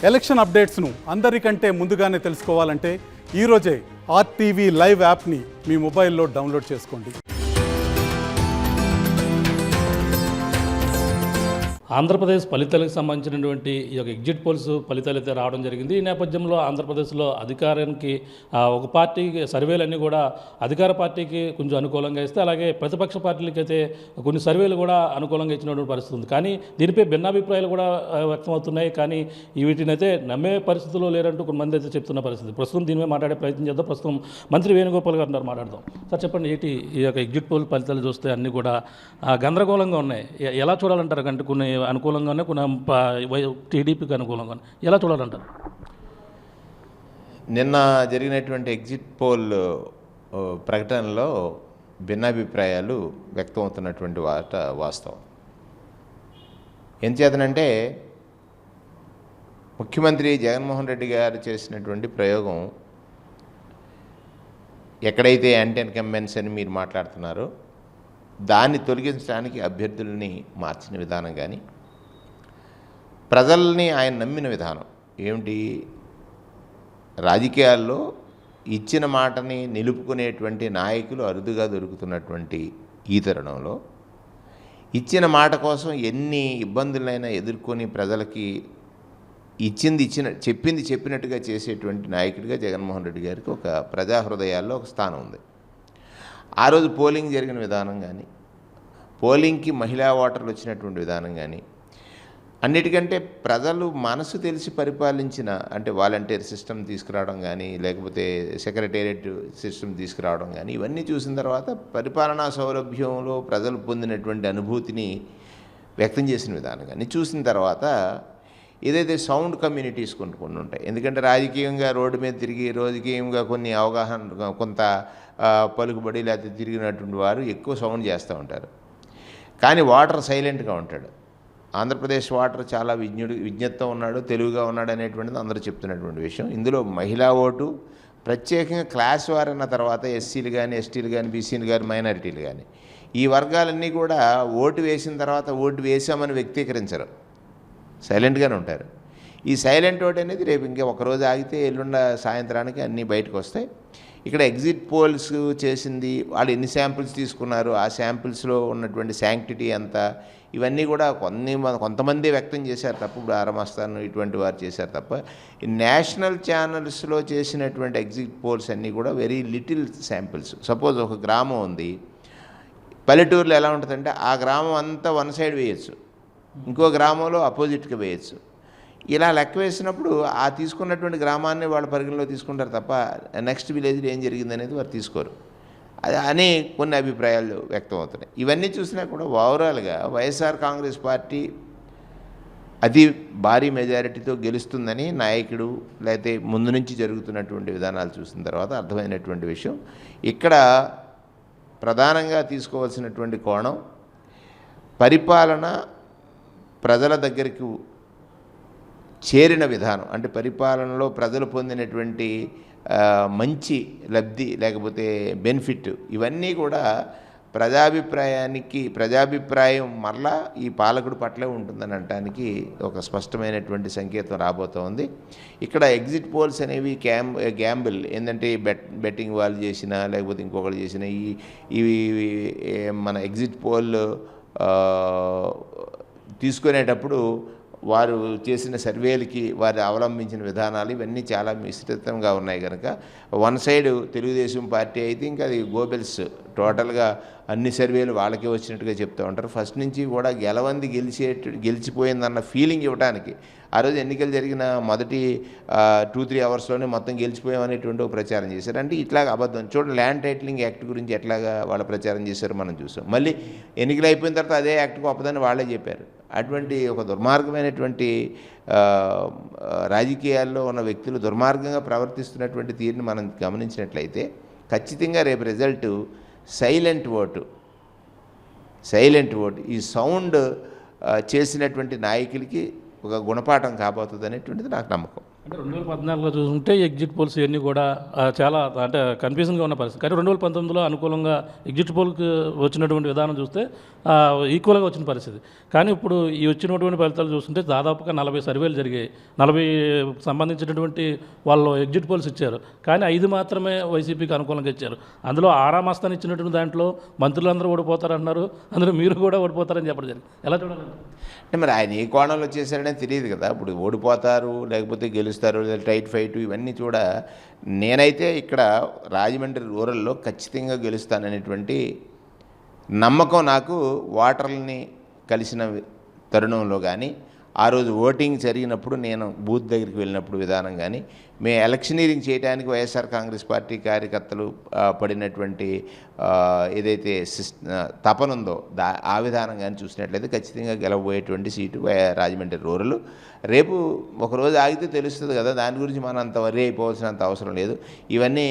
Election అప్డేట్స్ను అందరికంటే ముందుగానే తెలుసుకోవాలంటే ఈరోజే ఆర్టీవీ లైవ్ యాప్ని మీ మొబైల్లో డౌన్లోడ్ చేసుకోండి. ఆంధ్రప్రదేశ్ ఫలితాలకు సంబంధించినటువంటి ఈ యొక్క ఎగ్జిట్ పోల్స్ ఫలితాలు అయితే రావడం జరిగింది. ఈ నేపథ్యంలో ఆంధ్రప్రదేశ్లో అధికారానికి ఒక పార్టీకి సర్వేలన్నీ కూడా అధికార పార్టీకి కొంచెం అనుకూలంగా ఇస్తే, అలాగే ప్రతిపక్ష పార్టీలకి అయితే కొన్ని సర్వేలు కూడా అనుకూలంగా ఇచ్చినటువంటి పరిస్థితి ఉంది. కానీ దీనిపై భిన్నాభిప్రాయాలు కూడా వ్యక్తమవుతున్నాయి. కానీ వీటిని అయితే నమ్మే పరిస్థితుల్లో లేరంటూ కొంతమంది అయితే చెప్తున్న పరిస్థితి. ప్రస్తుతం దీని మీద మాట్లాడే ప్రయత్నం చేద్దాం. ప్రస్తుతం మంత్రి వేణుగోపాల్ గారు ఉన్నారు, మాట్లాడదాం. సార్ చెప్పండి, ఈ యొక్క ఎగ్జిట్ పోల్ ఫలితాలు చూస్తే అన్నీ కూడా గందరగోళంగా ఉన్నాయి. ఎలా చూడాలంటారు? అంటే కొన్ని అనుకూలంగానే, కొన్ని టీడీపీకి అనుకూలంగానే ఎలా చూడాలంటారు? నిన్న జరిగినటువంటి ఎగ్జిట్ పోల్ ప్రకటనలో భిన్నాభిప్రాయాలు వ్యక్తమవుతున్నటువంటి వాస్తవం. ఎంచేతనంటే ముఖ్యమంత్రి జగన్మోహన్ రెడ్డి గారు చేసినటువంటి ప్రయోగం, ఎక్కడైతే యాంటీ ఇన్కంబెన్స్ అని మీరు మాట్లాడుతున్నారో దాన్ని తొలగించడానికి అభ్యర్థుల్ని మార్చిన విధానం కానీ, ప్రజల్ని ఆయన నమ్మిన విధానం ఏమిటి, రాజకీయాల్లో ఇచ్చిన మాటని నిలుపుకునేటువంటి నాయకులు అరుదుగా దొరుకుతున్నటువంటి ఈ తరుణంలో ఇచ్చిన మాట కోసం ఎన్ని ఇబ్బందులైనా ఎదుర్కొని ప్రజలకి చెప్పింది చెప్పినట్టుగా చేసేటువంటి నాయకుడిగా జగన్మోహన్ రెడ్డి గారికి ఒక ప్రజాహృదయాల్లో ఒక స్థానం ఉంది. ఆ రోజు పోలింగ్ జరిగిన విధానం కానీ, పోలింగ్కి మహిళా ఓటర్లు వచ్చినటువంటి విధానం కానీ, అన్నిటికంటే ప్రజలు మనసు తెలిసి పరిపాలించిన, అంటే వాలంటీర్ సిస్టమ్ తీసుకురావడం కానీ, లేకపోతే సెక్రటేరియట్ సిస్టమ్ తీసుకురావడం కానీ, ఇవన్నీ చూసిన తర్వాత పరిపాలనా సౌలభ్యంలో ప్రజలు పొందినటువంటి అనుభూతిని వ్యక్తం చేసిన విధానం కానీ చూసిన తర్వాత, ఏదైతే సౌండ్ కమ్యూనిటీస్ కొన్ని ఉంటాయి. ఎందుకంటే రాజకీయంగా రోడ్డు మీద తిరిగి రాజకీయంగా కొన్ని అవగాహన, కొంత పలుకుబడి లేకపోతే తిరిగినటువంటి వారు ఎక్కువ సౌండ్ చేస్తూ ఉంటారు. కానీ వాటర్ సైలెంట్గా ఉంటాడు. ఆంధ్రప్రదేశ్ వాటర్ చాలా విజ్ఞతతో ఉన్నాడు, తెలుగుగా ఉన్నాడు అనేటువంటిది అందరూ చెప్తున్నటువంటి విషయం. ఇందులో మహిళా ఓటు ప్రత్యేకంగా క్లాస్ వారన్న తర్వాత ఎస్సీలు కానీ, ఎస్టీలు కానీ, బీసీలు కానీ, మైనారిటీలు కానీ, ఈ వర్గాలన్నీ కూడా ఓటు వేసిన తర్వాత ఓటు వేసామని వ్యక్తీకరించరు, సైలెంట్గానే ఉంటారు. ఈ సైలెంట్ ఓట్ అనేది రేపు ఇంకా ఒకరోజు ఆగితే ఎల్లుండ సాయంత్రానికి అన్నీ బయటకు వస్తాయి. ఇక్కడ ఎగ్జిట్ పోల్స్ చేసింది, వాళ్ళు ఎన్ని శాంపిల్స్ తీసుకున్నారు, ఆ శాంపిల్స్లో ఉన్నటువంటి శాంక్టిటీ ఎంత, ఇవన్నీ కూడా కొంతమంది వ్యక్తం చేశారు తప్ప, ఇప్పుడు ఆరమస్తాను ఇటువంటి వారు చేశారు తప్ప, ఈ నేషనల్ ఛానల్స్లో చేసినటువంటి ఎగ్జిట్ పోల్స్ అన్నీ కూడా వెరీ లిటిల్ శాంపిల్స్. సపోజ్ ఒక గ్రామం ఉంది, పల్లెటూరులో ఎలా ఉంటుందంటే ఆ గ్రామం అంతా వన్ సైడ్ వేయచ్చు, ఇంకో గ్రామంలో అపోజిట్గా వేయచ్చు. ఇలా లెక్క వేసినప్పుడు ఆ తీసుకున్నటువంటి గ్రామాన్ని వాళ్ళు పరిగణలో తీసుకుంటారు తప్ప నెక్స్ట్ విలేజ్లో ఏం జరిగింది అనేది వారు తీసుకోరు అని కొన్ని అభిప్రాయాలు వ్యక్తం అవుతున్నాయి. ఇవన్నీ చూసినా కూడా ఓవరాల్గా వైఎస్ఆర్ కాంగ్రెస్ పార్టీ అతి భారీ మెజారిటీతో గెలుస్తుందని నాయకుడు లేకపోతే ముందు నుంచి జరుగుతున్నటువంటి విధానాలు చూసిన తర్వాత అర్థమైనటువంటి విషయం. ఇక్కడ ప్రధానంగా తీసుకోవాల్సినటువంటి కోణం, పరిపాలన ప్రజల దగ్గరికి చేరిన విధానం, అంటే పరిపాలనలో ప్రజలు పొందినటువంటి మంచి లబ్ధి లేకపోతే బెనిఫిట్, ఇవన్నీ కూడా ప్రజాభిప్రాయం మరలా ఈ పాలకుడి పట్లే ఉంటుందని అనడానికి ఒక స్పష్టమైనటువంటి సంకేతం రాబోతోంది. ఇక్కడ ఎగ్జిట్ పోల్స్ అనేవి గ్యాంబుల్ ఏంటంటే బెట్టింగ్ వాళ్ళు చేసినా లేకపోతే ఇంకొకరు చేసినా ఇవి మన ఎగ్జిట్ పోల్ తీసుకునేటప్పుడు వారు చేసిన సర్వేలకి వారు అవలంబించిన విధానాలు ఇవన్నీ చాలా మిశ్రితంగా ఉన్నాయి కనుక, వన్ సైడ్ తెలుగుదేశం పార్టీ అయితే ఇంకా అది గోబెల్స్, టోటల్గా అన్ని సర్వేలు వాళ్ళకే వచ్చినట్టుగా చెప్తూ ఉంటారు. ఫస్ట్ నుంచి కూడా గెలిచిపోయిందన్న ఫీలింగ్ ఇవ్వడానికి ఆ రోజు ఎన్నికలు జరిగిన మొదటి 2-3 అవర్స్లోనే మొత్తం గెలిచిపోయామనేటువంటి ఒక ప్రచారం చేశారు. అంటే ఇట్లాగ అబద్ధం. చూడండి, ల్యాండ్ టైటిలింగ్ యాక్ట్ గురించి ఎట్లాగా వాళ్ళ ప్రచారం చేశారు మనం చూసాం. మళ్ళీ ఎన్నికలు అయిపోయిన తర్వాత అదే యాక్ట్ గొప్పదని వాళ్ళే చెప్పారు. అటువంటి ఒక దుర్మార్గమైనటువంటి రాజకీయాల్లో ఉన్న వ్యక్తులు దుర్మార్గంగా ప్రవర్తిస్తున్నటువంటి తీరుని మనం గమనించినట్లయితే ఖచ్చితంగా రేపు రిజల్ట్ సైలెంట్ ఓటు. ఈ సౌండ్ చేసినటువంటి నాయకులకి ఒక గుణపాఠం కాబోతుంది అనేటువంటిది నాకు నమ్మకం. అంటే 2014లో చూసుకుంటే ఎగ్జిట్ పోల్స్ ఇవన్నీ కూడా చాలా అంటే కన్ఫ్యూజన్గా ఉన్న పరిస్థితి. కానీ 2019లో అనుకూలంగా ఎగ్జిట్ పోల్కి వచ్చినటువంటి విధానం చూస్తే ఈక్వల్గా వచ్చిన పరిస్థితి. కానీ ఇప్పుడు ఈ వచ్చినటువంటి ఫలితాలు చూస్తుంటే దాదాపుగా 40 సర్వేలు జరిగాయి. 40 సంబంధించినటువంటి వాళ్ళు ఎగ్జిట్ పోల్స్ ఇచ్చారు. కానీ 5 మాత్రమే వైసీపీకి అనుకూలంగా ఇచ్చారు. అందులో ఆరామస్తాన్ని ఇచ్చినటువంటి దాంట్లో మంత్రులందరూ ఓడిపోతారన్నారు. అందులో మీరు కూడా ఓడిపోతారని చెప్పడం జరిగింది. ఎలా చూడాలండి? అంటే మరి ఆయన ఏ కోణంలో చేశారనే తెలియదు కదా. ఇప్పుడు ఓడిపోతారు లేకపోతే గెలుస్తారు లేదా టైట్ ఫైట్ ఇవన్నీ కూడా నేనైతే ఇక్కడ రాజమండ్రి రూరల్లో ఖచ్చితంగా గెలుస్తాననేటువంటి నమ్మకం నాకు ఓటర్లని కలిసిన తరుణంలో కానీ ఆ రోజు ఓటింగ్ జరిగినప్పుడు నేను బూత్ దగ్గరికి వెళ్ళినప్పుడు విధానం కానీ మేము ఎలక్షనీరింగ్ చేయడానికి వైఎస్ఆర్ కాంగ్రెస్ పార్టీ కార్యకర్తలు పడినటువంటి ఏదైతే తపన ఉందో ఆ విధానం కానీ చూసినట్లయితే ఖచ్చితంగా గెలవబోయేటువంటి సీటు రాజమండ్రి రూరల్. రేపు ఒకరోజు ఆగితే తెలుస్తుంది కదా, దాని గురించి మనం అంత వరి అయిపోవాల్సినంత అవసరం లేదు. ఇవన్నీ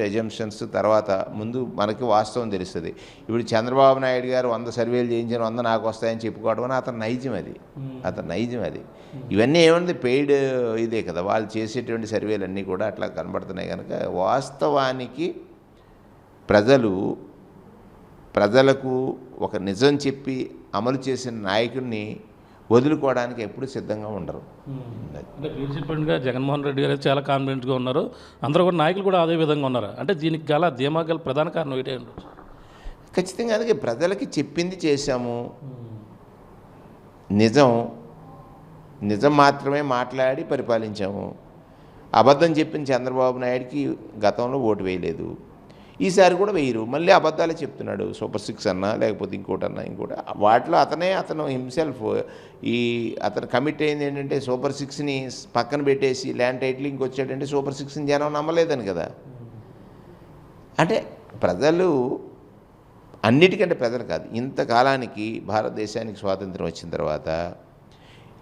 ఎజంప్షన్స్ తర్వాత ముందు మనకి వాస్తవం తెలుస్తుంది. ఇప్పుడు చంద్రబాబు నాయుడు గారు 100 సర్వేలు చేయించిన 100 నాకు వస్తాయని చెప్పుకోవడం అని అతను నైజం అది. ఇవన్నీ ఏముంది పెయిడ్ ఇదే కదా, వాళ్ళు చేసేటువంటి సర్వేలన్నీ కూడా అట్లా కనబడుతున్నాయి. కనుక వాస్తవానికి ప్రజలకు ఒక నిజం చెప్పి అమలు చేసిన నాయకుడిని వదులుకోవడానికి ఎప్పుడు సిద్ధంగా ఉండరు. అంటే మీరు చెప్పినట్టుగా జగన్మోహన్ రెడ్డి గారు చాలా కాన్ఫిడెంట్గా ఉన్నారు. అందరూ కూడా నాయకులు కూడా అదే విధంగా ఉన్నారు. అంటే దీనికి ధీమా గల ప్రధాన కారణం ఏంటి? ఖచ్చితంగా అందుకే ప్రజలకి చెప్పింది చేశాము. నిజం మాత్రమే మాట్లాడి పరిపాలించాము. అబద్ధం చెప్పిన చంద్రబాబు నాయుడికి గతంలో ఓటు వేయలేదు, ఈసారి కూడా వేయరు. మళ్ళీ అబద్ధాలే చెప్తున్నాడు. సూపర్ 6 అన్నా లేకపోతే ఇంకోటి వాటిలో అతను హిమ్సెల్ఫ్ అతను కమిట్ అయింది ఏంటంటే సూపర్ 6ని పక్కన పెట్టేసి ల్యాండ్ టైటిలింగ్కి వచ్చాడంటే సూపర్ 6ని జనం నమ్మలేదని కదా. అంటే ప్రజలు అన్నిటికంటే ప్రజలు కాదు, ఇంతకాలానికి భారతదేశానికి స్వాతంత్రం వచ్చిన తర్వాత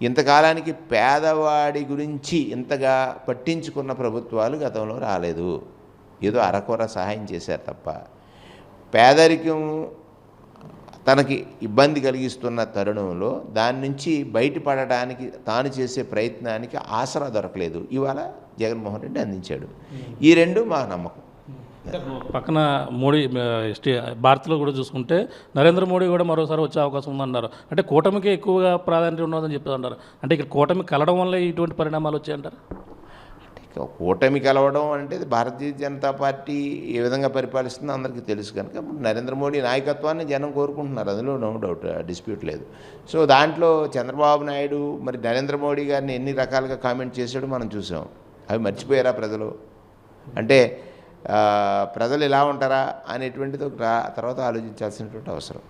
ఇంతకాలానికి పేదవాడి గురించి ఇంతగా పట్టించుకున్న ప్రభుత్వాలు గతంలో రాలేదు. ఏదో అరకొర సహాయం చేశారు తప్ప పేదరికం తనకి ఇబ్బంది కలిగిస్తున్న తరుణంలో దాని నుంచి బయటపడడానికి తాను చేసే ప్రయత్నానికి ఆసరా దొరకలేదు. ఇవాళ జగన్మోహన్ రెడ్డి అందించాడు. ఈ రెండు మా నమ్మకం. పక్కన మోడీ భారత్లో కూడా చూసుకుంటే నరేంద్ర మోడీ కూడా మరోసారి వచ్చే అవకాశం ఉందన్నారు. అంటే కూటమికి ఎక్కువగా ప్రాధాన్యత ఉన్నదని చెప్పి అన్నారు. అంటే ఇక్కడ కూటమి కలవడం వల్ల ఇటువంటి పరిణామాలు వచ్చాయంటారు. కూటమి కలవడం అంటే భారతీయ జనతా పార్టీ ఏ విధంగా పరిపాలిస్తుందో అందరికీ తెలుసు. కనుక నరేంద్ర మోడీ నాయకత్వాన్ని జనం కోరుకుంటున్నారు, అందులో నో డౌట్, డిస్ప్యూట్ లేదు. సో దాంట్లో చంద్రబాబు నాయుడు మరి నరేంద్ర మోడీ గారిని ఎన్ని రకాలుగా కామెంట్ చేశాడో మనం చూసాం. అవి మర్చిపోయారా ప్రజలు? అంటే ప్రజలు ఇలా ఉంటారా అనేటువంటిది తర్వాత ఆలోచించాల్సినటువంటి అవసరం.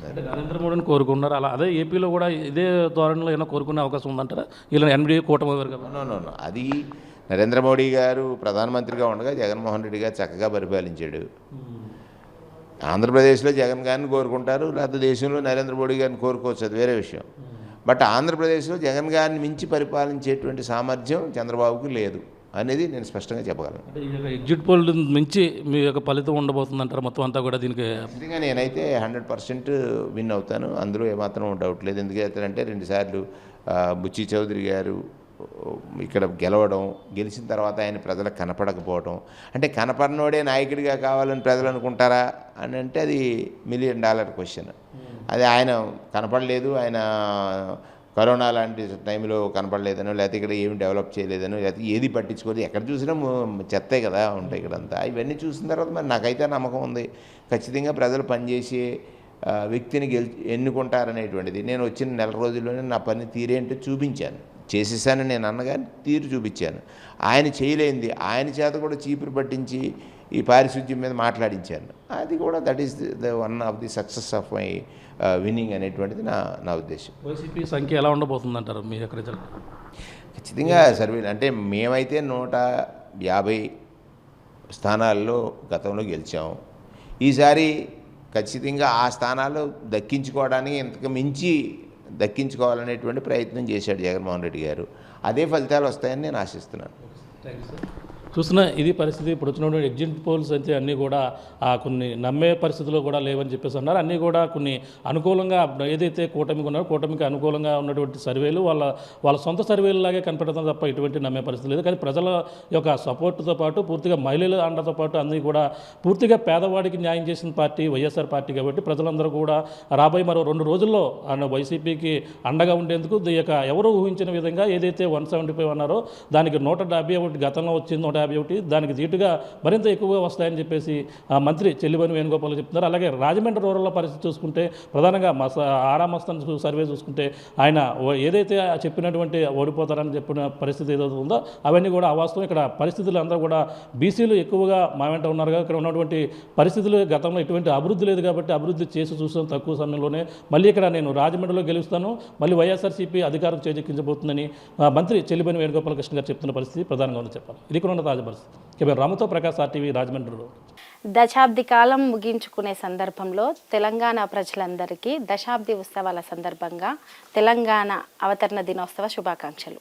అంటే నరేంద్ర మోడీని కోరుకున్నారు. అలా అదే ఏపీలో కూడా ఇదే ధోరణిలో ఏమైనా కోరుకునే అవకాశం ఉందంటారా? ఇలా ఎన్డీఏ కూటమి కదా. నో అది నరేంద్ర మోడీ గారు ప్రధానమంత్రిగా ఉండగా జగన్మోహన్ రెడ్డి గారు చక్కగా పరిపాలించాడు. ఆంధ్రప్రదేశ్లో జగన్ గారిని కోరుకుంటారు, లేకపోతే దేశంలో నరేంద్ర మోడీ గారిని కోరుకోవచ్చు, అది వేరే విషయం. బట్ ఆంధ్రప్రదేశ్లో జగన్ గారిని మించి పరిపాలించేటువంటి సామర్థ్యం చంద్రబాబుకి లేదు అనేది నేను స్పష్టంగా చెప్పగలను. ఎగ్జిట్ పోల్ మించి మీ యొక్క ఫలితం ఉండబోతుందంటారు మొత్తం అంతా కూడా? దీనికి ఖచ్చితంగా నేనైతే 100% విన్ అవుతాను, అందులో ఏమాత్రం డౌట్ లేదు. ఎందుకంటే 2 సార్లు బుచ్చి చౌదరి గారు ఇక్కడ గెలిచిన తర్వాత ఆయన ప్రజలకు కనపడకపోవడం, అంటే కనపడినోడే నాయకుడిగా కావాలని ప్రజలు అనుకుంటారా అని అంటే అది $1 మిలియన్ క్వశ్చన్. అది ఆయన కనపడలేదు, ఆయన కరోనా లాంటి టైంలో కనపడలేదనో, లేకపోతే ఇక్కడ ఏమి డెవలప్ చేయలేదనో, లేకపోతే ఏది పట్టించుకోలేదు, ఎక్కడ చూసినా చెత్తే కదా ఉంటాయి ఇక్కడంతా. ఇవన్నీ చూసిన తర్వాత మరి నాకైతే నమ్మకం ఉంది ఖచ్చితంగా ప్రజలు పనిచేసే వ్యక్తిని ఎన్నుకుంటారనేటువంటిది. నేను వచ్చిన నెల రోజుల్లోనే నా పని తీరేంటో చూపించాను, చేసేసాను నేను అన్నగాని తీరు చూపించాను. ఆయన చేయలేంది ఆయన చేత కూడా చీపురు పట్టించి ఈ పారిశుద్ధ్యం మీద మాట్లాడించాను. అది కూడా that is the one of the success of my winnowing అనేటువంటిది నా ఉద్దేశం. వైసీపీ సంఖ్య ఎలా ఉండబోతుందంటారు మీ ఎక్కడ? ఖచ్చితంగా సర్వేలు అంటే మేమైతే 150 స్థానాల్లో గతంలో గెలిచాము. ఈసారి ఖచ్చితంగా ఆ స్థానాలు దక్కించుకోవడానికి ఇంతకు మించి దక్కించుకోవాలనేటువంటి ప్రయత్నం చేశాడు జగన్మోహన్ రెడ్డి గారు. అదే ఫలితాలు వస్తాయని నేను ఆశిస్తున్నాను. Thank you sir. చూసిన ఇది పరిస్థితి. ఇప్పుడు వచ్చినటువంటి ఎగ్జిట్ పోల్స్ అయితే అన్నీ కూడా కొన్ని నమ్మే పరిస్థితుల్లో కూడా లేవని చెప్పేసి అన్నారు. అన్నీ కూడా కొన్ని అనుకూలంగా ఏదైతే కూటమికి ఉన్నారో కూటమికి అనుకూలంగా ఉన్నటువంటి సర్వేలు వాళ్ళ సొంత సర్వేలలాగే కనపడతాం తప్ప ఎటువంటి నమ్మే పరిస్థితి లేదు. కానీ ప్రజల యొక్క సపోర్ట్తో పాటు పూర్తిగా మహిళల అండతో పాటు అన్నీ కూడా పూర్తిగా పేదవాడికి న్యాయం చేసిన పార్టీ వైఎస్ఆర్ పార్టీ కాబట్టి ప్రజలందరూ కూడా రాబోయే మరో 2 రోజుల్లో వైసీపీకి అండగా ఉండేందుకు ఎవరు ఊహించిన విధంగా ఏదైతే 175 అన్నారో దానికి 151 గతంలో వచ్చింది 151, దానికి దీటుగా మరింత ఎక్కువగా వస్తాయని చెప్పేసి మంత్రి చెల్లిబోయిన వేణుగోపాల్ చెప్తున్నారు. అలాగే రాజమండ్రి రూరల్ పరిస్థితి చూసుకుంటే ప్రధానంగా ఆరా మస్తాన్ సర్వే చూసుకుంటే ఆయన ఏదైతే చెప్పినటువంటి ఓడిపోతారని చెప్పిన పరిస్థితి ఏదైతే ఉందో అవన్నీ కూడా అవాస్తవం. ఇక్కడ పరిస్థితులు అందరూ కూడా బీసీలు ఎక్కువగా మా వెంట ఉన్నారు. ఇక్కడ ఉన్నటువంటి పరిస్థితులు గతంలో ఎటువంటి అభివృద్ధి లేదు కాబట్టి అభివృద్ధి చేసి చూసాం తక్కువ సమయంలోనే. మళ్ళీ ఇక్కడ నేను రాజమండ్రిలో గెలుస్తాను, మళ్ళీ వైఎస్ఆర్సీపీ అధికారం చేజెక్కించబోతుందని మంత్రి చెల్లిబోయిన వేణుగోపాలకృష్ణ గారు చెప్తున్న పరిస్థితి ప్రధానంగా ఉంది చెప్పాలి. ఇది కూడా తాజా పరిస్థితి. కేవలం రాముతో ప్రకాష్, RTV, రాజమండ్రిలో. దశాబ్ది కాలం ముగించుకునే సందర్భంలో తెలంగాణ ప్రజలందరికీ దశాబ్ది ఉత్సవాల సందర్భంగా తెలంగాణ అవతరణ దినోత్సవ శుభాకాంక్షలు.